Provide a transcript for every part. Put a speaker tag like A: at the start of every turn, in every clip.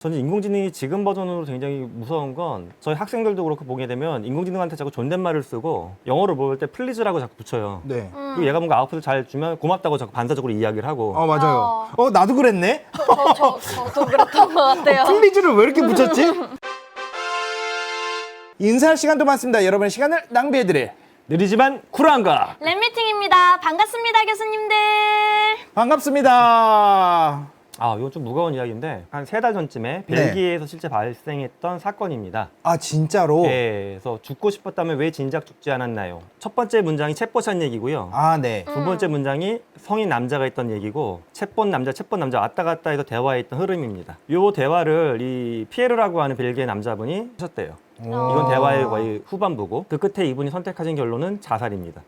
A: 저는 인공지능이 지금 버전으로 굉장히 무서운 건 저희 학생들도 그렇고 보게 되면 인공지능한테 자꾸 존댓말을 쓰고 영어를 볼 때 플리즈라고 자꾸 붙여요.
B: 네.
A: 그리고 얘가 뭔가 아웃풋을 잘 주면 고맙다고 자꾸 반사적으로 이야기를 하고
B: 맞아요. 나도 그랬네?
C: 저도 그렇던 것 같아요.
B: 플리즈를 왜 이렇게 붙였지? 인사할 시간도 많습니다. 여러분의 시간을 낭비해드릴
A: 느리지만 쿨한가.
C: 랩미팅입니다. 반갑습니다, 교수님들.
B: 반갑습니다.
A: 이건 좀 무거운 이야기인데 한 3달 전쯤에 벨기에에서 실제 발생했던 사건입니다.
B: 아 진짜로?
A: 네, 그래서 죽고 싶었다면 왜 진작 죽지 않았나요? 첫 번째 문장이 챗봇한 얘기고요.
B: 네.
A: 두 번째 문장이 성인 남자가 했던 얘기고 챗봇 남자 왔다 갔다 해서 대화했던 흐름입니다. 이 대화를 이 피에르라고 하는 벨기에 남자분이 하셨대요. 이건 대화의 거의 후반부고 그 끝에 이분이 선택하신 결론은 자살입니다.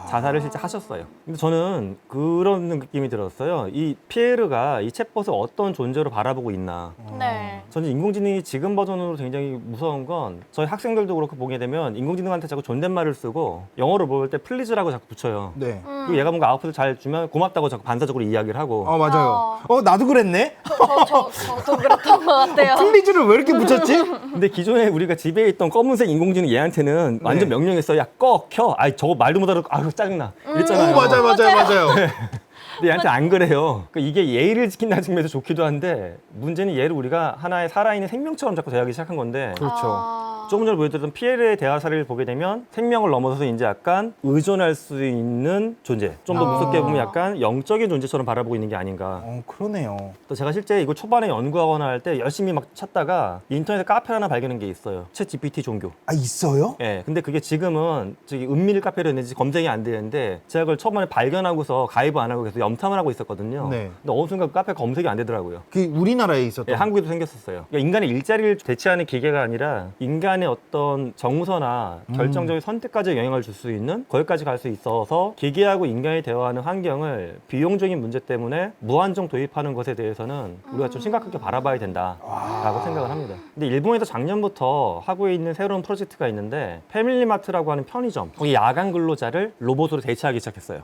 A: 자살을 실제 하셨어요. 근데 저는 그런 느낌이 들었어요. 이 피에르가 이 챗봇을 어떤 존재로 바라보고 있나.
C: 네.
A: 저는 인공지능이 지금 버전으로 굉장히 무서운 건 저희 학생들도 그렇고 보게 되면 인공지능한테 자꾸 존댓말을 쓰고 영어를 볼 때 플리즈라고 자꾸 붙여요.
B: 네.
A: 그리고 얘가 뭔가 아웃풋을 잘 주면 고맙다고 자꾸 반사적으로 이야기를 하고
B: 맞아요. 나도 그랬네?
C: 저도 그렇던 것 같아요.
B: 플리즈를 왜 이렇게 붙였지?
A: 근데 기존에 우리가 집에 있던 검은색 인공지능 얘한테는 완전 명령했어요. 야, 꺼, 켜. 저거 말도 못 알아듣고 짜증나. 이랬잖아요.
B: 맞아요.
A: 근데 얘한테 안 그래요. 그러니까 이게 예의를 지킨다는 측면에서 좋기도 한데 문제는 얘를 우리가 하나의 살아있는 생명처럼 자꾸 대하기 시작한 건데
B: 그렇죠.
A: 조금 전에 보여드렸던 피에르의 대화 사례를 보게 되면 생명을 넘어서서 이제 약간 의존할 수 있는 존재, 좀 더 무섭게 보면 약간 영적인 존재처럼 바라보고 있는 게 아닌가.
B: 그러네요.
A: 또 제가 실제 이거 초반에 연구하거나 할 때 열심히 막 찾다가 인터넷에 카페 하나 발견한 게 있어요. 챗 GPT 종교.
B: 있어요?
A: 예, 근데 그게 지금은 저기 은밀 카페로 했는지 검색이 안 되는데 제가 그걸 초반에 발견하고서 가입을 안 하고 계속 염탐을 하고 있었거든요.
B: 네.
A: 근데 어느 순간 그 카페 검색이 안 되더라고요.
B: 그 우리나라에 있었던.
A: 예, 한국에도 생겼었어요. 그러니까 인간의 일자리를 대체하는 기계가 아니라 인간의 어떤 정서나 결정적인 선택까지 영향을 줄 수 있는 거기까지 갈 수 있어서 기계하고 인간이 대화하는 환경을 비용적인 문제 때문에 무한정 도입하는 것에 대해서는 우리가 좀 심각하게 바라봐야 된다라고 생각을 합니다. 근데 일본에서 작년부터 하고 있는 새로운 프로젝트가 있는데 패밀리마트라고 하는 편의점 거기 야간 근로자를 로봇으로 대체하기 시작했어요.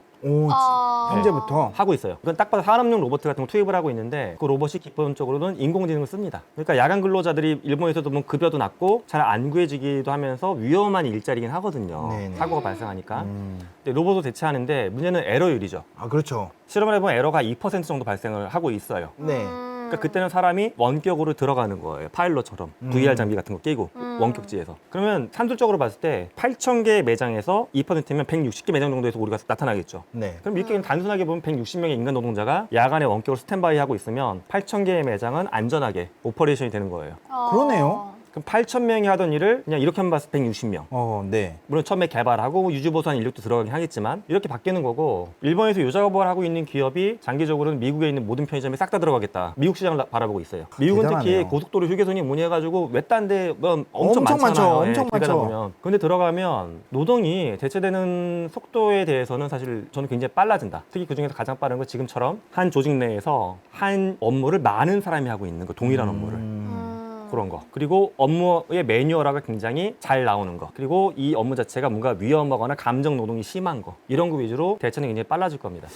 B: 현재부터.
A: 하고 있어요. 그건 딱 봐도 산업용 로봇 같은 거 투입을 하고 있는데 그 로봇이 기본적으로는 인공지능을 씁니다. 그러니까 야간 근로자들이 일본에서도 뭐 급여도 낮고 잘 안 구해지기도 하면서 위험한 일자리긴 하거든요.
B: 네네.
A: 사고가 발생하니까. 근데 로봇을 대체하는데 문제는 에러율이죠.
B: 그렇죠.
A: 실험을 해보면 에러가 2% 정도 발생을 하고 있어요.
B: 네.
A: 그러니까 그때는 사람이 원격으로 들어가는 거예요. 파일럿처럼 VR 장비 같은 거 끼고 원격지에서. 그러면 산술적으로 봤을 때 8,000개 매장에서 2%면 160개 매장 정도에서 우리가 나타나겠죠.
B: 네.
A: 그럼 이렇게 단순하게 보면 160명의 인간 노동자가 야간에 원격으로 스탠바이 하고 있으면 8,000개의 매장은 안전하게 오퍼레이션이 되는 거예요.
B: 그러네요.
A: 그럼 8,000명이 하던 일을 그냥 이렇게만 봤을 때 160명.
B: 네.
A: 물론 처음에 개발하고 유지보수한 인력도 들어가긴 하겠지만 이렇게 바뀌는 거고 일본에서 요 작업을 하고 있는 기업이 장기적으로는 미국에 있는 모든 편의점에 싹 다 들어가겠다. 미국 시장을 바라보고 있어요. 미국은
B: 대단하네요.
A: 특히 고속도로 휴게소니 뭐니 해가지고 외딴 데 엄청
B: 엄청 많죠.
A: 많잖아요.
B: 엄청
A: 길 가다
B: 많죠.
A: 보면. 근데 들어가면 노동이 대체되는 속도에 대해서는 사실 저는 굉장히 빨라진다. 특히 그중에서 가장 빠른 건 지금처럼 한 조직 내에서 한 업무를 많은 사람이 하고 있는 거, 동일한 업무를. 그런 거. 그리고 업무의 매뉴얼화가 굉장히 잘 나오는 거. 그리고 이 업무 자체가 뭔가 위험하거나 감정 노동이 심한 거. 이런 거 위주로 대체는 굉장히 빨라질 겁니다.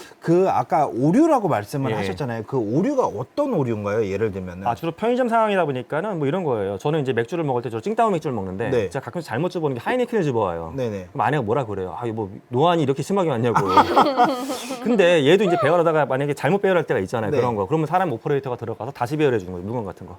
B: 아까 오류라고 말씀을
A: 예.
B: 하셨잖아요. 그 오류가 어떤 오류인가요? 예를 들면은.
A: 주로 편의점 상황이다 보니까는 뭐 이런 거예요. 저는 이제 맥주를 먹을 때 저 찡따오 맥주를 먹는데
B: 네.
A: 제가 가끔씩 잘못 집어보는 게 하이네켄을 집어와요.
B: 네네.
A: 그럼 아내가 뭐라 그래요? 이거 뭐 노안이 이렇게 심하게 왔냐고. 근데 얘도 이제 배열하다가 만약에 잘못 배열할 때가 있잖아요.
B: 네.
A: 그런 거. 그러면 사람 오퍼레이터가 들어가서 다시 배열해 주는 거예요. 물건 같은 거.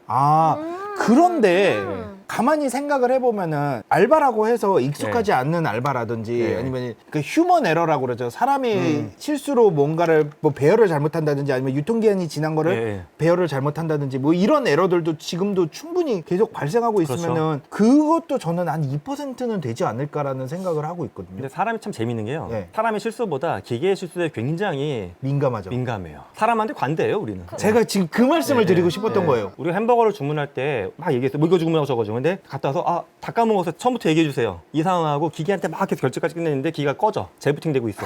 B: 그런데 가만히 생각을 해보면은 알바라고 해서 익숙하지 않는 알바라든지
A: 네.
B: 아니면 그 휴먼 에러라고 그러죠. 사람이 실수로 뭔가를 뭐 배열을 잘못한다든지 아니면 유통기한이 지난 거를
A: 네.
B: 배열을 잘못한다든지 뭐 이런 에러들도 지금도 충분히 계속 발생하고 있으면은 그것도 저는 한 2%는 되지 않을까라는 생각을 하고 있거든요.
A: 근데 사람이 참 재밌는 게요.
B: 네.
A: 사람의 실수보다 기계의 실수에 굉장히
B: 민감하죠.
A: 민감해요. 사람한테 관대해요, 우리는.
B: 제가 지금 그 말씀을
A: 네.
B: 드리고 싶었던
A: 네.
B: 거예요.
A: 우리가 햄버거를 주문할 때 막 얘기했어요. 뭐 이거 주문하고 저거 주문. 근데 갔다 와서 아 다 까먹어서 처음부터 얘기해 주세요. 이 상황하고 기계한테 막 계속 결제까지 끝냈는데 기계가 꺼져. 재부팅 되고 있어.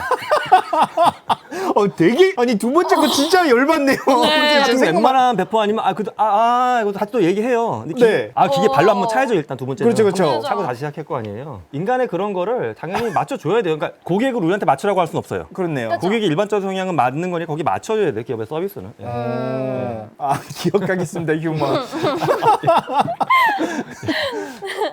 B: 되게 아니 두 번째 거 진짜 열받네요.
C: 네.
B: 지금
A: 지금 웬만한 배포 아니면 이거 다시 또 얘기해요. 근데
B: 네.
A: 기계 발로 한번 차야죠 일단 두 번째는.
B: 그렇죠, 그렇죠.
A: 한번 차고 다시 시작할 거 아니에요. 인간의 그런 거를 당연히 맞춰줘야 돼요. 그러니까 고객을 우리한테 맞추라고 할 수는 없어요.
B: 그렇네요.
A: 고객의 일반적 성향은 맞는 거니 거기 맞춰줘야 돼 기업의 서비스는. 예.
B: 기억하겠습니다 휴머.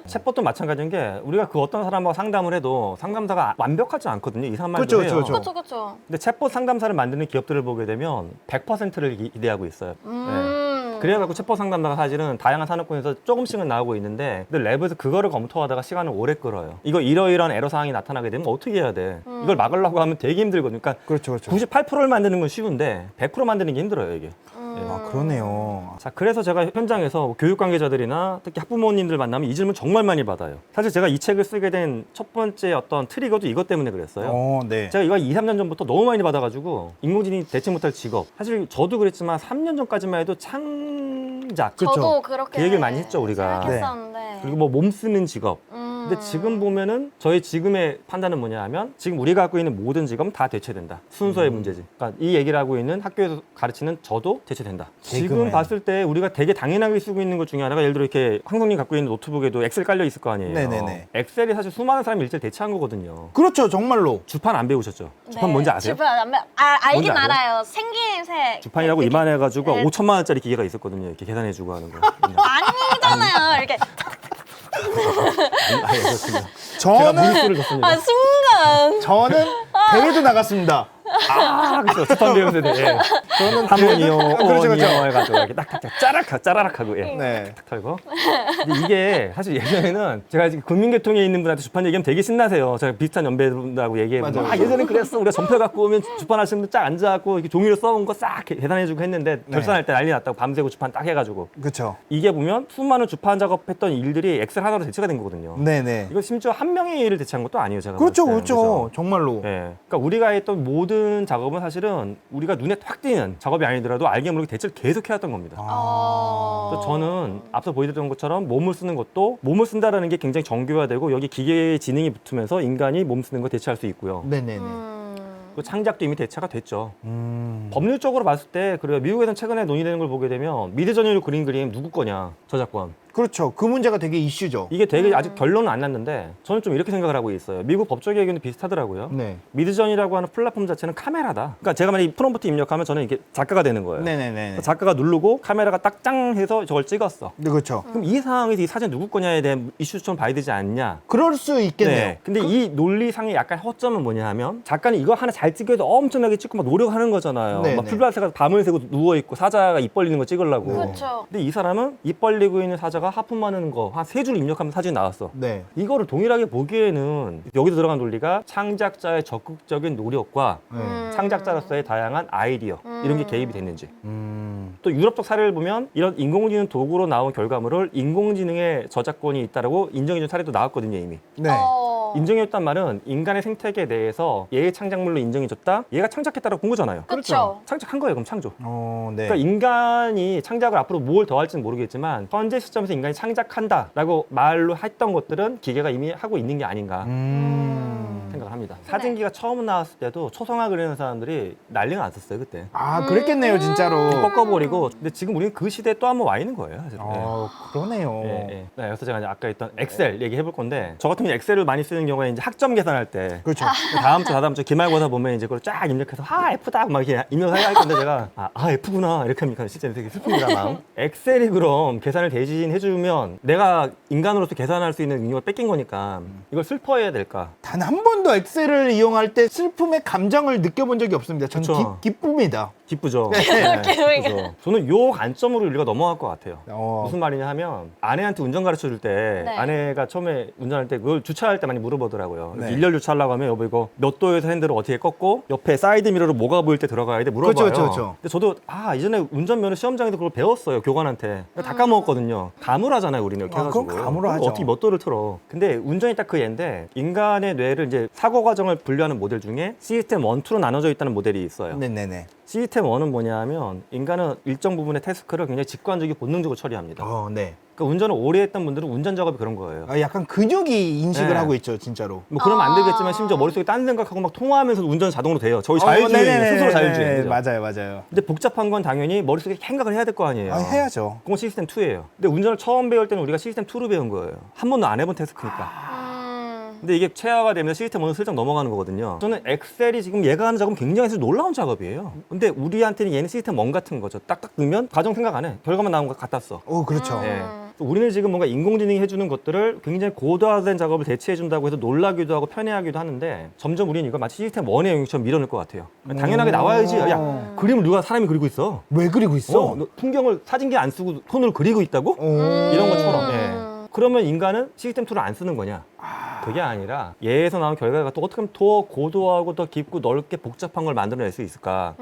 A: 챗봇도 마찬가지인 게 우리가 그 어떤 사람하고 상담을 해도 상담사가 완벽하지 않거든요. 이상한 말도
B: 그렇죠,
A: 해요.
B: 그렇죠.
C: 그렇죠.
A: 근데 챗봇 상담사를 만드는 기업들을 보게 되면 100%를 기대하고 있어요. 네. 그래갖고 챗봇 상담사가 사실은 다양한 산업군에서 조금씩은 나오고 있는데 근데 랩에서 그거를 검토하다가 시간을 오래 끌어요. 이거 이러이러한 에러 사항이 나타나게 되면 어떻게 해야 돼? 이걸 막으려고 하면 되게 힘들거든요. 그러니까
B: 그렇죠.
A: 98%를 만드는 건 쉬운데 100% 만드는 게 힘들어요 이게.
B: 그러네요.
A: 자, 그래서 제가 현장에서 교육 관계자들이나 특히 학부모님들 만나면 이 질문 정말 많이 받아요. 사실 제가 이 책을 쓰게 된 첫 번째 어떤 트리거도 이것 때문에 그랬어요.
B: 네.
A: 제가 이거 2, 3년 전부터 너무 많이 받아가지고 인공지능이 대체 못할 직업. 사실 저도 그랬지만 3년 전까지만 해도 창작.
C: 저도 그렇게
A: 그 얘기를 많이 했죠, 우리가.
C: 생각했었는데.
A: 그리고 뭐 몸 쓰는 직업. 근데 지금 보면은 저희 지금의 판단은 뭐냐 하면 지금 우리가 갖고 있는 모든 직업은 다 대체된다. 순서의 문제지. 그러니까 이 얘기를 하고 있는 학교에서 가르치는 저도 대체된다. 지금
B: 지금은.
A: 봤을 때 우리가 되게 당연하게 쓰고 있는 것 중에 하나가 예를 들어 이렇게 황성님 갖고 있는 노트북에도 엑셀 깔려 있을 거 아니에요.
B: 네네네.
A: 엑셀이 사실 수많은 사람이 일제를 대체한 거거든요.
B: 그렇죠, 정말로.
A: 주판 안 배우셨죠? 주판 뭔지 아세요?
C: 주판 알긴
A: 뭔지 아세요?
C: 알아요. 생김새.
A: 주판이라고 이만해가지고
C: 네.
A: 5천만 원짜리 기계가 있었거든요. 이렇게 계산해주고 하는 거.
C: 아니잖아요. 이렇게
A: 제가
B: 저는
A: 무리수를 줬습니다.
C: 순간.
B: 대회도 나갔습니다.
A: 그렇죠. 주판 배운 세대. 예.
B: 저는
A: 한번이요,
B: 그렇죠, 그렇죠.
A: 오번이요 해가지고 이렇게 딱딱딱 짜라락 하고 예.
B: 네.
A: 탁 털고. 근데 이게 사실 예전에는 제가 지금 국민계통에 있는 분한테 주판 얘기하면 되게 신나세요. 제가 비슷한 연배분하고 얘기해보면
B: 맞아요.
A: 예전엔 그랬어. 우리가 전표 갖고 오면 주판 하시는 분 쫙 앉아갖고 이렇게 종이로 써온 거 싹 계산해주고 했는데 결산할 때 난리 났다고 밤새고 주판 딱 해가지고
B: 그렇죠.
A: 이게 보면 수많은 주판 작업했던 일들이 엑셀 하나로 대체가 된 거거든요.
B: 네네.
A: 이거 심지어 한 명의 일을 대체한 것도 아니에요. 제가
B: 그렇죠,
A: 봤을 때는.
B: 그렇죠. 정말로.
A: 예. 그러니까 우리가 했던 모든 작업은 사실은 우리가 눈에 확 띄는 작업이 아니더라도 알게 모르게 대체를 계속 해왔던 겁니다. 그래서 저는 앞서 보여드렸던 것처럼 몸을 쓰는 것도 몸을 쓴다라는 게 굉장히 정교화되고 여기 기계의 지능이 붙으면서 인간이 몸 쓰는 거 대체할 수 있고요.
B: 네네네.
A: 그 창작도 이미 대체가 됐죠.
B: 음.
A: 법률적으로 봤을 때 그래요. 미국에서는 최근에 논의되는 걸 보게 되면 미드 전율 그린 그림 누구 거냐 저작권.
B: 그렇죠. 그 문제가 되게 이슈죠.
A: 이게 되게 아직 결론은 안 났는데 저는 좀 이렇게 생각을 하고 있어요. 미국 법적의 의견도 비슷하더라고요.
B: 네.
A: 미드전이라고 하는 플랫폼 자체는 카메라다. 그러니까 제가 만약에 프롬프트 입력하면 저는 이게 작가가 되는 거예요.
B: 네네네.
A: 작가가 누르고 카메라가 딱 짱 해서 저걸 찍었어.
B: 네, 그렇죠.
A: 그럼 이 상황에서 이 사진 누구 거냐에 대한 이슈처럼 봐야 되지 않냐.
B: 그럴 수 있겠네요.
A: 근데 이 논리상의 약간 허점은 뭐냐 하면 작가는 이거 하나 잘 찍어도 엄청나게 찍고 막 노력하는 거잖아요.
B: 네네.
A: 막 풀밭에 밤을 새고 누워있고 사자가 입 벌리는 거 찍으려고.
C: 그렇죠.
A: 근데 이 사람은 입 벌리고 있는 사자가 하품하는 거 한 3줄 입력하면 사진이 나왔어.
B: 네.
A: 이거를 동일하게 보기에는 여기서 들어간 논리가 창작자의 적극적인 노력과 창작자로서의 다양한 아이디어 이런 게 개입이 됐는지 또 유럽적 사례를 보면 이런 인공지능 도구로 나온 결과물을 인공지능의 저작권이 있다라고 인정해준 사례도 나왔거든요 이미.
B: 네.
A: 인정해줬단 말은 인간의 생태계 내에서 얘의 창작물로 인정해줬다 얘가 창작했다라고 본 거잖아요.
C: 그렇죠.
A: 창작한 거예요 그럼 창조.
B: 네.
A: 그러니까 인간이 창작을 앞으로 뭘 더 할지는 모르겠지만 현재 시점에서 인간이 창작한다라고 말로 했던 것들은 기계가 이미 하고 있는 게 아닌가 생각을 합니다. 사진기가 처음 나왔을 때도 초성화 그리는 사람들이 난리가 났었어요 그때.
B: 아, 그랬겠네요, 진짜로.
A: 꺾어버리고 근데 지금 우리는 그 시대에 또 한 번 와 있는 거예요 사실.
B: 그러네요.
A: 네, 그래서 제가 이제 아까 했던 엑셀 얘기해 볼 건데 저 같은 경우 엑셀을 많이 쓰는 경우에 이제 학점 계산할 때
B: 그렇죠.
A: 다음 주 다다음 주 기말고사 보면 이제 그걸 쫙 입력해서 F다 막 이렇게 입력할 건데 제가 F구나 이렇게 합니까? 진짜 되게 슬픕니다 마음. 엑셀이 그럼 계산을 대신해주면 내가 인간으로서 계산할 수 있는 능력을 뺏긴 거니까 이걸 슬퍼해야 될까?
B: 단 한 번도 엑셀을 이용할 때 슬픔의 감정을 느껴본 적이 없습니다. 저는
A: 그쵸.
B: 기쁩니다.
A: 기쁘죠.
C: 기쁘니까.
A: 그죠. 저는 요 관점으로 우리가 넘어갈 것 같아요.
B: 어.
A: 무슨 말이냐 하면 아내한테 운전 가르쳐 줄 때
C: 네.
A: 아내가 처음에 운전할 때 그걸 주차할 때 많이 물어보더라고요.
B: 네.
A: 일렬 주차하려고 하면 여보 이거 몇 도에서 핸들을 어떻게 꺾고 옆에 사이드 미러로 뭐가 보일 때 들어가야 돼 물어봐요.
B: 그렇죠, 그렇죠, 그렇죠.
A: 근데 저도 이전에 운전면허 시험장에서 그걸 배웠어요 교관한테. 다 까먹었거든요. 가물하잖아요 우리는 이렇게 해가지고.
B: 그럼 가물하죠.
A: 어떻게 몇 도를 틀어. 근데 운전이 딱 그 얘인데 인간의 뇌를 이제 사고 과정을 분류하는 모델 중에 시스템 1, 2로 나눠져 있다는 모델이 있어요.
B: 네네네.
A: 시스템 1은 뭐냐면 인간은 일정 부분의 태스크를 굉장히 직관적이고 본능적으로 처리합니다.
B: 네.
A: 그러니까 운전을 오래 했던 분들은 운전 작업이 그런 거예요.
B: 약간 근육이 인식을
A: 네.
B: 하고 있죠, 진짜로.
A: 뭐 그러면 안 되겠지만 심지어 머릿속에 딴 생각하고 막 통화하면서 운전 자동으로 돼요. 저희 자율주행,
B: 네네네.
A: 스스로 자율주행. 그죠?
B: 맞아요.
A: 근데 복잡한 건 당연히 머릿속에 생각을 해야 될 거 아니에요.
B: 해야죠.
A: 그건 시스템 2예요. 근데 운전을 처음 배울 때는 우리가 시스템 2로 배운 거예요. 한 번도 안 해본 태스크니까. 근데 이게 체화가 되면서 시스템 1로 슬쩍 넘어가는 거거든요. 저는 엑셀이 지금 얘가 하는 작업은 굉장히 놀라운 작업이에요. 근데 우리한테는 얘는 시스템 1 같은 거죠. 딱딱 넣으면 과정 생각 안 해. 결과만 나온 거 갖다 써.
B: 그렇죠.
A: 네. 우리는 지금 뭔가 인공지능이 해주는 것들을 굉장히 고도화된 작업을 대체해준다고 해서 놀라기도 하고 편해하기도 하는데 점점 우리는 이걸 마치 시스템 1의 영역처럼 밀어넣을 것 같아요. 당연하게 나와야지. 야, 그림을 누가 사람이 그리고 있어.
B: 왜 그리고 있어?
A: 너 풍경을 사진기 안 쓰고 손으로 그리고 있다고? 이런 것처럼. 예. 그러면 인간은 시스템 2를 안 쓰는 거냐? 그게 아니라 얘에서 나온 결과가 또 어떻게 하면 더 고도하고 더 깊고 넓게 복잡한 걸 만들어낼 수 있을까?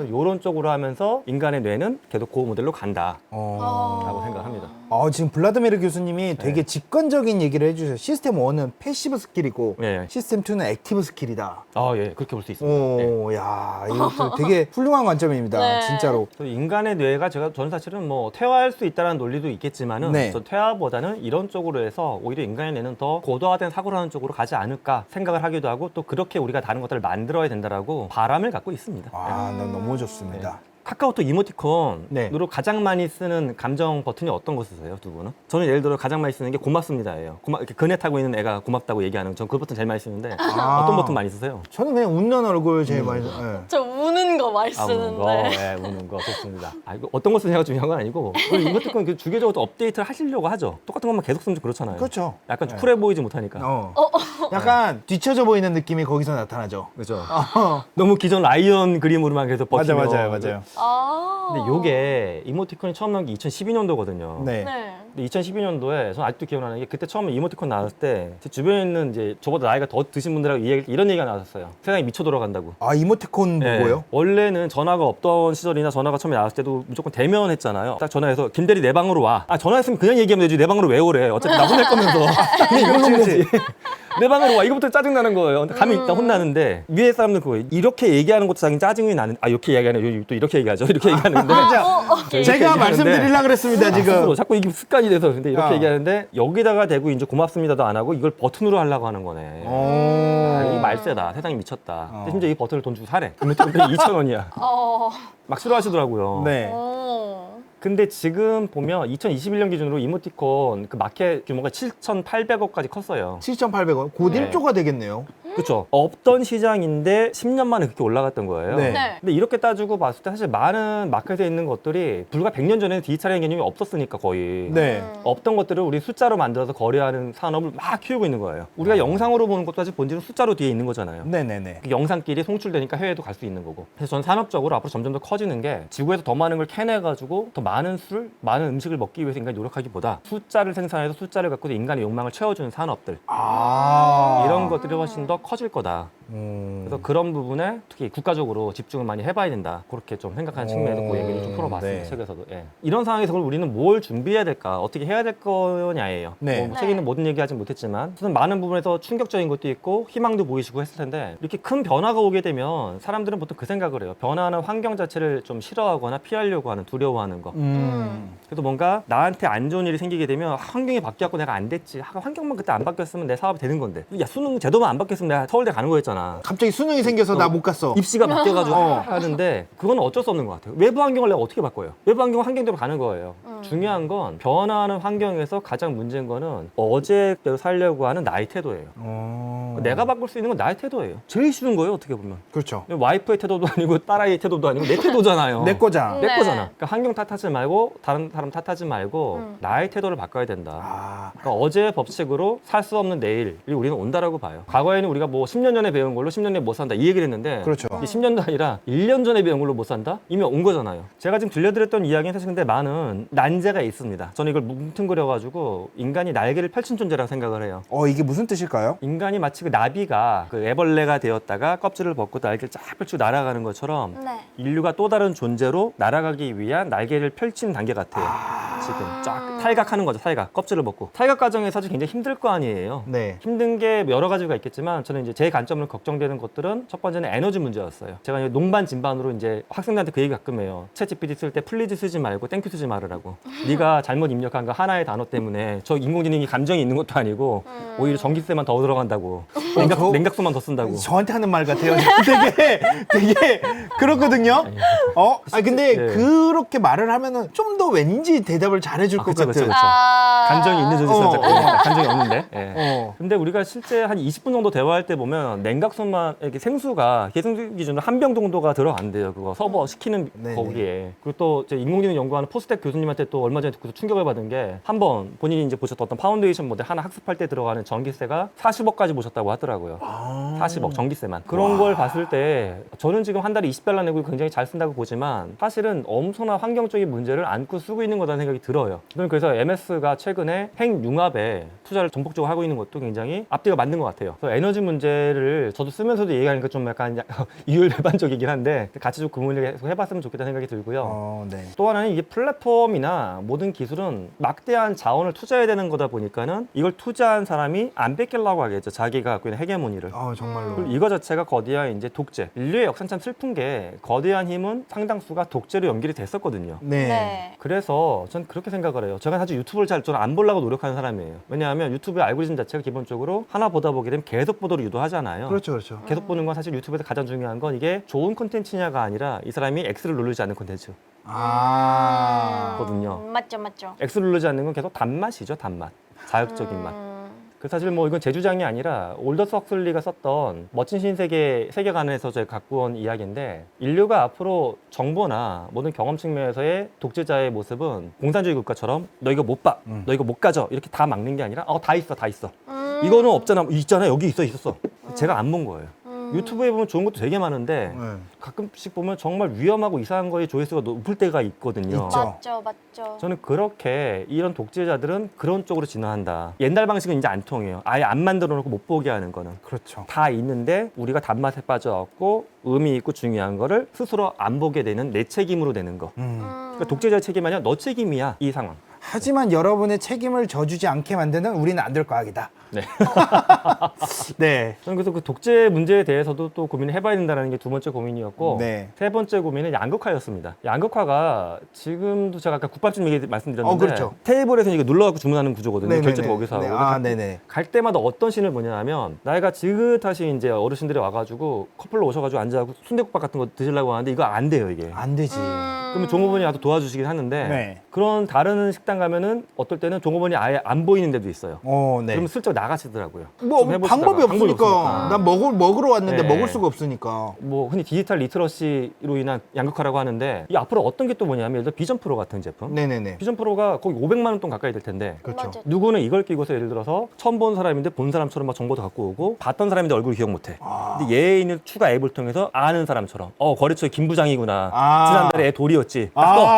A: 이런 쪽으로 하면서 인간의 뇌는 계속 그 모델로 간다 라고 생각합니다.
B: 지금 블라드미르 교수님이 되게 직관적인 얘기를 해주셔요. 시스템 1은 패시브 스킬이고
A: 네.
B: 시스템 2는 액티브 스킬이다.
A: 예, 그렇게 볼 수 있습니다. 예.
B: 야, 이것도 되게 훌륭한 관점입니다.
C: 네.
B: 진짜로.
A: 인간의 뇌가 저는 사실은 뭐 퇴화할 수 있다는 논리도 있겠지만은
B: 네.
A: 전 퇴화보다는 이런 쪽으로 해서 오히려 인간의 뇌는 더 고도화된 사고를 하는 쪽으로 가지 않을까 생각을 하기도 하고 또 그렇게 우리가 다른 것들을 만들어야 된다라고 바람을 갖고 있습니다.
B: 나 너무 좋습니다.
A: 카카오톡 이모티콘으로
B: 네.
A: 가장 많이 쓰는 감정 버튼이 어떤 거 쓰세요, 두 분은? 저는 예를 들어 가장 많이 쓰는 게 고맙습니다예요. 이렇게 그네 타고 있는 애가 고맙다고 얘기하는 전 그 버튼 제일 많이 쓰는데 어떤 버튼 많이 쓰세요?
B: 저는 그냥 웃는 얼굴 제일 많이
C: 저 우는 거 많이
A: 우는 거,
C: 쓰는데.
A: 우는 거 좋습니다. 이거 어떤 거 쓰냐가 중요한 건 아니고 그리고 이모티콘 그 주기적으로 업데이트를 하시려고 하죠. 똑같은 것만 계속 쓰면 좀 그렇잖아요.
B: 그렇죠.
A: 약간 좀 쿨해 보이지 못하니까.
B: 약간 뒤쳐져 보이는 느낌이 거기서 나타나죠.
A: 그렇죠. 너무 기존 라이언 그림으로만 계속 버티면.
B: 맞아요.
A: 근데 요게 이모티콘이 처음 나온 게 2012년도거든요.
B: 네.
C: 네.
A: 근데 2012년도에 저는 아직도 기억나는 게 그때 처음에 이모티콘 나왔을 때 제 주변에 있는 이제 저보다 나이가 더 드신 분들하고 이런 얘기가 나왔었어요. 세상이 미쳐 돌아간다고.
B: 이모티콘
A: 네.
B: 뭐고요?
A: 원래는 전화가 없던 시절이나 전화가 처음에 나왔을 때도 무조건 대면했잖아요. 딱 전화해서 김대리 내 방으로 와. 전화했으면 그냥 얘기하면 되지. 내 방으로 왜 오래? 어차피 나 혼낼 거면서. 그냥 이런 거지. 내 방으로 와. 이거부터 짜증나는 거예요. 근데 가면 일단 혼나는데 위에 사람들 그거 이렇게 얘기하는 것도 자기 짜증이 나는 이렇게 얘기하네. 또 이렇게 얘기하죠. 이렇게 얘기하는데
B: 제가 말씀드리려고 그랬습니다, 지금.
A: 스스로 자꾸 이게 습관이 돼서 근데 이렇게
B: 어.
A: 얘기하는데 여기다가 대고 이제 고맙습니다도 안 하고 이걸 버튼으로 하려고 하는 거네. 이 말세다. 세상이 미쳤다. 근데 심지어 이 버튼을 돈 주고 사래. 그러면 2,000원이야. 막 싫어하시더라고요.
B: 네.
A: 근데 지금 보면 2021년 기준으로 이모티콘 그 마켓 규모가 7,800억까지 컸어요.
B: 7,800원. 곧
A: 네.
B: 1조가 되겠네요.
A: 그렇죠. 없던 시장인데 10년 만에 그렇게 올라갔던 거예요.
B: 네.
C: 네.
A: 근데 이렇게 따지고 봤을 때 사실 많은 마켓에 있는 것들이 불과 100년 전에는 디지털의 개념이 없었으니까 거의.
B: 네.
A: 없던 것들을 우리 숫자로 만들어서 거래하는 산업을 막 키우고 있는 거예요. 우리가 영상으로 보는 것도 사실 본질은 숫자로 뒤에 있는 거잖아요.
B: 네네네.
A: 그 영상끼리 송출되니까 해외도 갈 수 있는 거고. 그래서 전 산업적으로 앞으로 점점 더 커지는 게 지구에서 더 많은 걸 캐내가지고 더 많은 술, 많은 음식을 먹기 위해서 인간이 노력하기보다 숫자를 생산해서 숫자를 갖고 인간의 욕망을 채워주는 산업들 이런 것들이 훨씬 더 커질 거다. 그래서 그런 부분에 특히 국가적으로 집중을 많이 해봐야 된다. 그렇게 좀 생각하는 측면에서 그 얘기를 좀 풀어봤습니다.
B: 네.
A: 책에서도. 예. 이런 상황에서 그럼 우리는 뭘 준비해야 될까? 어떻게 해야 될 거냐예요.
B: 네.
A: 책에 있는 모든 얘기하진 못했지만 무슨 많은 부분에서 충격적인 것도 있고 희망도 보이시고 했을 텐데 이렇게 큰 변화가 오게 되면 사람들은 보통 그 생각을 해요. 변화하는 환경 자체를 좀 싫어하거나 피하려고 하는, 두려워하는 거. 그래도 뭔가 나한테 안 좋은 일이 생기게 되면 환경이 바뀌었고 내가 안 됐지. 환경만 그때 안 바뀌었으면 내 사업이 되는 건데. 야, 수능 제도만 안 바뀌었으면 내가 서울대 가는 거였잖아.
B: 갑자기 수능이 생겨서 나 못 갔어.
A: 입시가 바뀌어가지고 하는데 그건 어쩔 수 없는 것 같아요. 외부 환경을 내가 어떻게 바꿔요? 외부 환경은 환경대로 가는 거예요. 중요한 건 변화하는 환경에서 가장 문제인 거는 어제대로 살려고 하는 나의 태도예요. 내가 바꿀 수 있는 건 나의 태도예요. 제일 쉬운 거예요, 어떻게 보면.
B: 그렇죠.
A: 와이프의 태도도 아니고 딸아이의 태도도 아니고 내 태도잖아요.
B: 내 거잖아.
A: 내
C: 네.
A: 거잖아. 그러니까 환경 탓하지 말고 다른 사람 탓하지 말고 나의 태도를 바꿔야 된다. 그러니까 어제의 법칙으로 살 수 없는 내일이 우리는 온다라고 봐요. 과거에는 우리가 뭐 10년 전에 배운 배운 걸로 10년 내에 못 산다 이 얘기를 했는데
B: 그렇죠.
A: 이 10년도 아니라 1년 전에 배운 걸로 못 산다? 이미 온 거잖아요. 제가 지금 들려드렸던 이야기는 사실 근데 많은 난제가 있습니다. 저는 이걸 뭉뚱그려가지고 인간이 날개를 펼친 존재라고 생각을 해요.
B: 이게 무슨 뜻일까요?
A: 인간이 마치 그 나비가 그 애벌레가 되었다가 껍질을 벗고 날개를 쫙 펼치고 날아가는 것처럼
C: 네.
A: 인류가 또 다른 존재로 날아가기 위한 날개를 펼친 단계 같아요. 지금 쫙 탈각하는 거죠. 탈각. 껍질을 벗고. 탈각 과정이 사실 굉장히 힘들 거 아니에요.
B: 네.
A: 힘든 게 여러 가지가 있겠지만 저는 이제 제 관점으로 걱정되는 것들은 첫 번째는 에너지 문제였어요. 제가 이제 농반 진반으로 이제 학생들한테 그 얘기 가끔 해요. 챗 GPT 쓸 때 플리즈 쓰지 말고 땡큐 쓰지 말으라고. 네가 잘못 입력한 거 하나의 단어 때문에 저 인공지능이 감정이 있는 것도 아니고 오히려 전기세만 더 들어간다고. 냉각수만 더 쓴다고.
B: 저한테 하는 말 같아요. 되게 그렇거든요. 근데
A: 네.
B: 그렇게 말을 하면은 좀 더 왠지 대답을 잘해줄 것
A: 그쵸,
B: 같아요.
A: 그쵸. 감정이 있는 존재는 자꾸 감정이 없는데. 예.
B: 어.
A: 근데 우리가 실제 한 20분 정도 대화할 때 보면 냉각수만 이렇게 생수가 계승 기준으로 한 병 정도가 들어간대요. 그거 서버 시키는
B: 네네.
A: 거기에. 그리고 또 제 인공지능 연구하는 포스텍 교수님한테 또 얼마 전에 듣고서 충격을 받은 게 한 번 본인이 이제 보셨던 어떤 파운데이션 모델 하나 학습할 때 들어가는 전기세가 40억까지 보셨다고 하더라고요. 40억 전기세만. 그런 걸 봤을 때 저는 지금 한 달에 20달러 내고 굉장히 잘 쓴다고 보지만 사실은 엄청난 환경적인 문제를 안고 쓰고 있는 거라는 생각이 들어요. 저는 그래서 MS가 최근에 핵융합에 투자를 전폭적으로 하고 있는 것도 굉장히 앞뒤가 맞는 것 같아요. 그래서 에너지 문제를 저도 쓰면서도 얘기하니까 좀 약간 이율배반적이긴 한데 같이 좀 고민을 계속 해봤으면 좋겠다는 생각이 들고요.
B: 네.
A: 또 하나는 이게 플랫폼이나 모든 기술은 막대한 자원을 투자해야 되는 거다 보니까는 이걸 투자한 사람이 안 뺏기려고 하겠죠. 자기가 갖고 있는 헤게모니를.
B: 정말로.
A: 그리고 이거 자체가 거대한 이제 독재. 인류의 역사는 참 슬픈 게 거대한 힘은 상당수가 독재로 연결이 됐었거든요.
B: 네.
C: 네.
A: 그래서 전 그렇게 생각을 해요. 제가 사실 유튜브를 잘 저는 안 보려고 노력하는 사람이에요. 왜냐하면 유튜브의 알고리즘 자체가 기본적으로 하나 보다 보게 되면 계속 보도록 유도하잖아요.
B: 그렇죠.
A: 계속 보는 건 사실 유튜브에서 가장 중요한 건 이게 좋은 콘텐츠냐가 아니라 이 사람이 X를 누르지 않는 콘텐츠. 거든요.
C: 맞죠.
A: X를 누르지 않는 건 계속 단맛이죠, 단맛. 자극적인 맛. 그 사실 뭐 이건 제 주장이 아니라 올더스 헉슬리가 썼던 멋진 신세계 세계관에서 제가 갖고 온 이야기인데 인류가 앞으로 정보나 모든 경험 측면에서의 독재자의 모습은 공산주의 국가처럼 너 이거 못 봐, 너 이거 못 가져 이렇게 다 막는 게 아니라 다 있어. 이거는 없잖아, 있잖아, 여기 있었어. 제가 안 본 거예요. 유튜브에 보면 좋은 것도 되게 많은데 가끔씩 보면 정말 위험하고 이상한 거에 조회수가 높을 때가 있거든요.
B: 있죠.
C: 맞죠.
A: 저는 그렇게 이런 독재자들은 그런 쪽으로 진화한다. 옛날 방식은 이제 안 통해요. 아예 안 만들어 놓고 못 보게 하는 거는.
B: 그렇죠.
A: 다 있는데 우리가 단맛에 빠져갖고 의미 있고 중요한 거를 스스로 안 보게 되는 내 책임으로 되는 거. 그러니까 독재자의 책임이 아니라 너 책임이야, 이 상황.
B: 하지만 여러분의 책임을 져주지 않게 만드는 우리는 안 될 과학이다.
A: 네.
B: 네.
A: 저는 그래서 그 독재 문제에 대해서도 또 고민을 해봐야 된다는 게 두 번째 고민이었고
B: 네.
A: 세 번째 고민은 양극화였습니다. 양극화가 지금도 제가 아까 국밥집 얘기 말씀드렸는데
B: 그렇죠.
A: 테이블에서 이게 눌러갖고 주문하는 구조거든요.
B: 네네네.
A: 결제도 거기서 하고.
B: 네네.
A: 갈 때마다 어떤 신을 보냐면 나이가 지긋하신 이제 어르신들이 와가지고 커플로 오셔가지고 앉아갖고 순댓국밥 같은 거 드시려고 하는데 이거 안 돼요, 이게.
B: 안 되지.
A: 그러면 종업원이 와서 도와주시긴 하는데
B: 네.
A: 그런 다른 식당 가면은 어떨 때는 종업원이 아예 안 보이는 데도 있어요.
B: 네.
A: 그러면 슬쩍 나가시더라고요.
B: 뭐
A: 좀 해보시다가.
B: 방법이 없으니까. 난 먹으러 왔는데
A: 네.
B: 먹을 수가 없으니까.
A: 뭐 흔히 디지털 리터러시로 인한 양극화라고 하는데 이 앞으로 어떤 게 또 뭐냐면 예를 들어 비전 프로 같은 제품.
B: 네네네.
A: 비전 프로가 거의 500만 원 돈 가까이 될 텐데
B: 그렇죠.
C: 맞아.
A: 누구는 이걸 끼고서 예를 들어서 처음 본 사람인데 본 사람처럼 막 정보도 갖고 오고 봤던 사람인데 얼굴 기억 못해. 근데 얘에 있는 추가 앱을 통해서 아는 사람처럼 거래처의 김 부장이구나. 지난달에 애 돌이었지.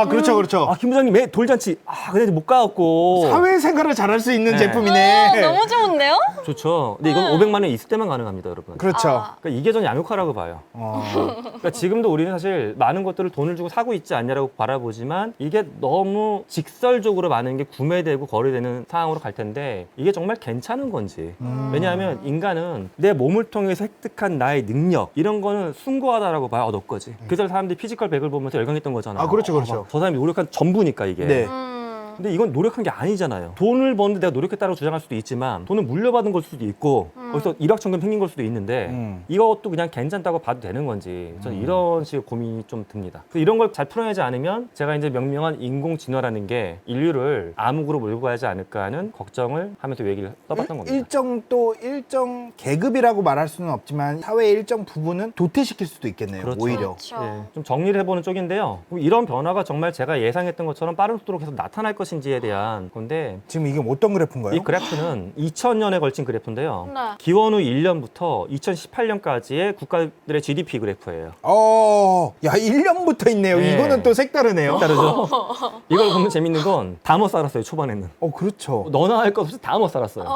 B: 그렇죠.
A: 김 부장님 애 돌잔치. 근데 못 가갖고.
B: 사회생활을 잘할 수 있는
A: 네.
B: 제품이네.
C: 너무 좋은데요?
A: 좋죠. 근데 이건 500만 원 있을 때만 가능합니다, 여러분.
B: 그렇죠.
A: 그러니까 이게 전 양극화라고 봐요. 그러니까 지금도 우리는 사실 많은 것들을 돈을 주고 사고 있지 않냐라고 바라보지만 이게 너무 직설적으로 많은 게 구매되고 거래되는 상황으로 갈 텐데 이게 정말 괜찮은 건지. 왜냐하면 인간은 내 몸을 통해서 획득한 나의 능력 이런 거는 숭고하다라고 봐요. 너 거지. 그래서 사람들이 피지컬 100을 보면서 열광했던 거잖아.
B: 그렇죠.
A: 저 사람이 노력한 전부니까 이게.
B: 네.
A: 근데 이건 노력한 게 아니잖아요. 돈을 버는데 내가 노력했다고 주장할 수도 있지만 돈을 물려받은 걸 수도 있고 거기서 일확천금 생긴 걸 수도 있는데 이것도 그냥 괜찮다고 봐도 되는 건지 저는 이런 식의 고민이 좀 듭니다. 그래서 이런 걸 잘 풀어내지 않으면 제가 이제 명명한 인공진화라는 게 인류를 암흑으로 몰고 가지 않을까 하는 걱정을 하면서 얘기를 써봤던 겁니다.
B: 일정 계급이라고 말할 수는 없지만 사회의 일정 부분은 도태시킬 수도 있겠네요.
A: 그렇죠.
B: 오히려.
C: 그렇죠.
A: 좀 정리를 해보는 쪽인데요. 그럼 이런 변화가 정말 제가 예상했던 것처럼 빠른 속도로 계속 나타날 것이 것인지에 대한 건데
B: 지금 이게 어떤 그래프인가요?
A: 이 그래프는 2000년에 걸친 그래프인데요.
C: 네.
A: 기원 후 1년부터 2018년까지의 국가들의 GDP 그래프예요.
B: 야 1년부터 있네요.
A: 네.
B: 이거는 또 색다르네요.
A: 다르죠? 이걸 보면 재밌는 건 다 못 살았어요, 초반에는.
B: 그렇죠.
A: 너나 할 것 없이 다 못 살았어요.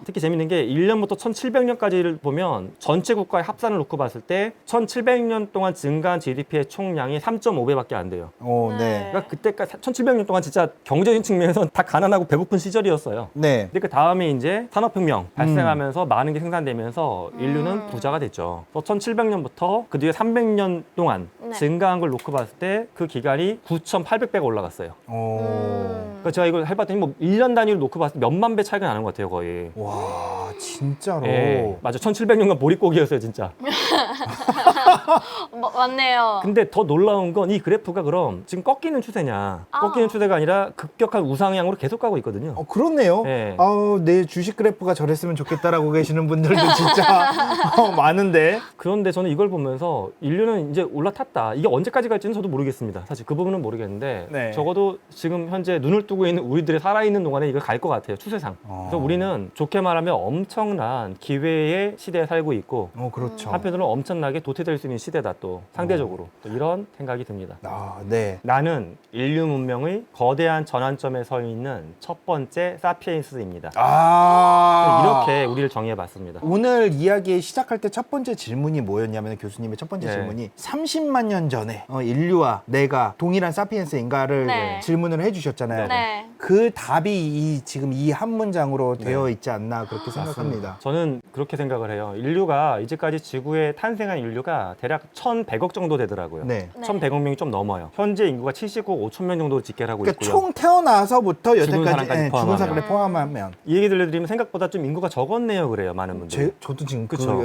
A: 특히 재밌는 게 1년부터 1700년까지를 보면 전체 국가의 합산을 놓고 봤을 때 1700년 동안 증가한 GDP의 총량이 3.5배밖에 안 돼요.
B: 네.
A: 그러니까 그때까지 1700년 동안 진짜 경제적인 측면에서 다 가난하고 배고픈 시절이었어요.
B: 네.
A: 근데 그 다음에 이제 산업혁명 발생하면서 많은 게 생산되면서 인류는 부자가 됐죠. 1700년부터 그 뒤에 300년 동안
C: 네.
A: 증가한 걸 놓고 봤을 때 그 기간이 9,800배가 올라갔어요. 그러니까 제가 이걸 해봤더니 뭐 1년 단위로 놓고 봤을 때 몇만 배 차이가 나는 것 같아요, 거의.
B: 와 진짜로.
A: 예, 맞아. 1700년간 보릿고기였어요, 진짜.
C: 맞네요.
A: 근데 더 놀라운 건 이 그래프가 그럼 지금 꺾이는 추세냐? 꺾이는 추세가 아니라 급격한 우상향으로 계속 가고 있거든요.
B: 그렇네요.
A: 네.
B: 내 주식 그래프가 저랬으면 좋겠다라고 계시는 분들도 진짜 많은데.
A: 그런데 저는 이걸 보면서 인류는 이제 올라탔다. 이게 언제까지 갈지는 저도 모르겠습니다. 사실 그 부분은 모르겠는데
B: 네.
A: 적어도 지금 현재 눈을 뜨고 있는 우리들이 살아있는 동안에 이걸 갈 것 같아요. 추세상. 그래서 우리는 좋게 말하면 엄청난 기회의 시대에 살고 있고
B: 그렇죠.
A: 한편으로는 엄청나게 도태될 수 있는 시대다 또 상대적으로 또 이런 생각이 듭니다.
B: 네.
A: 나는 인류 문명의 거대한 전환점에 서 있는 첫 번째 사피엔스입니다. 이렇게 우리를 정의해봤습니다.
B: 오늘 이야기 시작할 때 첫 번째 질문이 뭐였냐면 교수님의 첫 번째
A: 네.
B: 질문이 30만 년 전에 인류와 내가 동일한 사피엔스인가를
C: 네.
B: 질문을 해주셨잖아요.
C: 네.
B: 그 답이 지금 이 한 문장으로 되어 있지 않나 그렇게 생각합니다.
A: 저는 그렇게 생각을 해요. 인류가 이제까지 지구에 탄생한 인류가 대략 1,100억 정도 되더라고요.
B: 네.
C: 네.
A: 1,100억 명이 좀 넘어요. 현재 인구가 70억 5천 명 정도로 집계를 하고
B: 그러니까
A: 있고요.
B: 총 태어나서부터
A: 죽은
B: 여태까지
A: 사람까지
B: 죽은
A: 포함하면.
B: 사람을 포함하면
A: 이 얘기 들려드리면 생각보다 좀 인구가 적었네요, 그래요, 많은 분들이.
B: 저도 지금
A: 그쵸.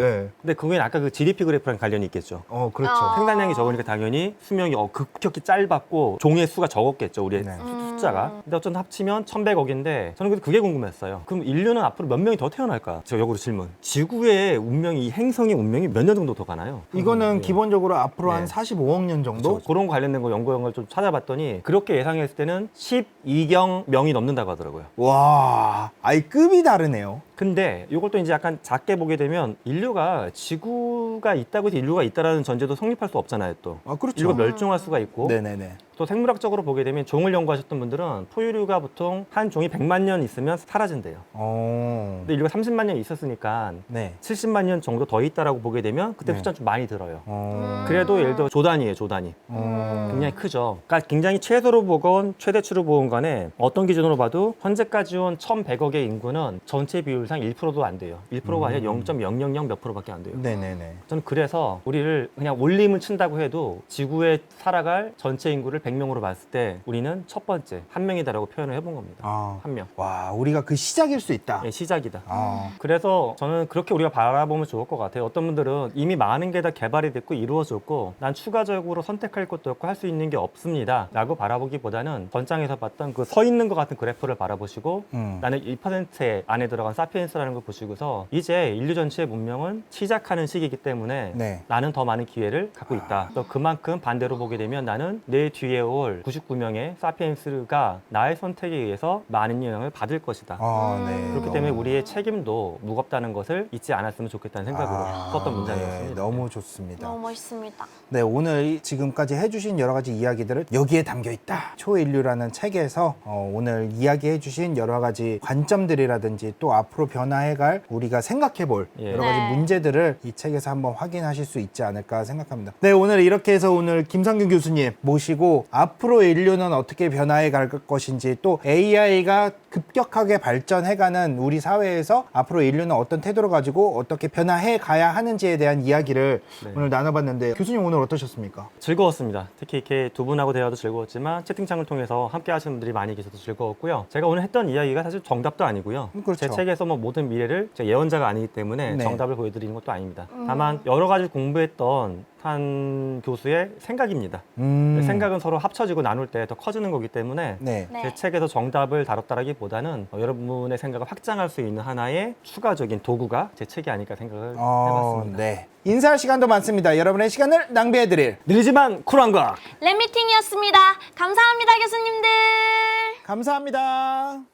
A: 근데 그게 아까 그 GDP 그래프랑 관련이 있겠죠.
B: 그렇죠.
A: 생산량이 적으니까 당연히 수명이 급격히 짧았고 종의 수가 적었겠죠, 우리의
B: 네.
A: 숫자가. 근데 어쨌든 합치면 1,100억인데 저는 그게 궁금했어요. 그럼 인류는 앞으로 몇 명이 더 태어날까? 저 역으로 질문. 지구의 운명이, 이 행성의 운명이 몇 년 정도 더 가나요?
B: 이거는
A: 네.
B: 기본적으로 앞으로
A: 네.
B: 한 45억 년 정도?
A: 그쵸. 그런 거 관련된 거 연구를 좀 찾아봤더니 그렇게 예상했을 때는 12경 명이 넘는다고 하더라고요.
B: 와, 아이 급이 다르네요.
A: 근데 이걸 또 이제 약간 작게 보게 되면 인류가 지구가 있다고 해서 인류가 있다라는 전제도 성립할 수 없잖아요, 또.
B: 그렇죠.
A: 인류가 멸종할 수가 있고
B: 네네네.
A: 또 생물학적으로 보게 되면 종을 연구하셨던 분들은 포유류가 보통 한 종이 100만 년 있으면 사라진대요. 근데 인류가 30만 년 있었으니까
B: 네.
A: 70만 년 정도 더 있다라고 보게 되면 그때
B: 네.
A: 숫자는 좀 많이 들어요.
B: 어.
A: 그래도 예를 들어 조단위예요, 조단위. 굉장히 크죠. 그러니까 굉장히 최소로 보건 최대치로 보건 간에 어떤 기준으로 봐도 현재까지 온 1,100억의 인구는 전체 비율상 1%도 안 돼요. 1%가 아니라 0.000 몇 프로밖에 안 돼요.
B: 네네네.
A: 저는 그래서 우리를 그냥 올림을 친다고 해도 지구에 살아갈 전체 인구를 100명으로 봤을 때 우리는 첫 번째 한 명이다라고 표현을 해본 겁니다. 한 명.
B: 와, 우리가 그 시작일 수 있다.
A: 예, 시작이다.
B: 아.
A: 그래서 저는 그렇게 우리가 바라보면 좋을 것 같아요. 어떤 분들은 이미 많은 게 다 개발이 됐고 이루어졌고 난 추가적으로 선택할 것도 없고 할 수 있는 게 없습니다 라고 바라보기보다는 전장에서 봤던 그 서 있는 것 같은 그래프를 바라보시고 나는 1% 안에 들어간 사피엔스라는 걸 보시고서 이제 인류 전체의 문명은 시작하는 시기이기 때문에
B: 네.
A: 나는 더 많은 기회를 갖고 있다. 또 그만큼 반대로 보게 되면 나는 내 뒤에 올 99명의 사피엔스가 나의 선택에 의해서 많은 영향을 받을 것이다.
B: 네.
A: 그렇기 때문에 우리의 책임도 무겁다는 것을 잊지 않았으면 좋겠다는 생각으로 썼던 문장이었습니다.
B: 네, 너무 좋습니다.
C: 너무 멋있습니다.
B: 네, 오늘 지금까지 해주신 여러 가지 이야기들은 여기에 담겨 있다. 초인류라는 책에서 오늘 이야기해주신 여러 가지 관점들이라든지 또 앞으로 변화해갈 우리가 생각해볼
A: 예.
B: 여러 가지
C: 네.
B: 문제들을 이 책에서 한번 확인하실 수 있지 않을까 생각합니다. 네, 오늘 이렇게 해서 오늘 김상균 교수님 모시고 앞으로 인류는 어떻게 변화해갈 것인지 또 AI가 급격하게 발전해가는 우리 사회에서 앞으로 인류는 어떤 태도를 가지고 어떻게 변화해 가야 하는지에 대한 이야기를
A: 네.
B: 오늘 나눠봤는데 교수님 오늘 어떠셨습니까?
A: 즐거웠습니다. 특히 이렇게 두 분하고 대화도 즐거웠지만 채팅창을 통해서 함께 하시는 분들이 많이 계셔서 즐거웠고요. 제가 오늘 했던 이야기가 사실 정답도 아니고요.
B: 그렇죠.
A: 제 책에서 뭐 모든 미래를 제가 예언자가 아니기 때문에
B: 네.
A: 정답을 보여드리는 것도 아닙니다. 다만 여러 가지 공부했던 한 교수의 생각입니다. 생각은 서로 합쳐지고 나눌 때 더 커지는 거기 때문에
B: 네.
C: 네.
A: 제 책에서 정답을 다뤘다라기 것보다는 여러분의 생각을 확장할 수 있는 하나의 추가적인 도구가 제 책이 아닐까 생각을 해봤습니다.
B: 네. 인사할 시간도 많습니다. 여러분의 시간을 낭비해드릴
A: 느리지만 쿨한 과학.
C: 랩미팅이었습니다. 감사합니다, 교수님들.
B: 감사합니다.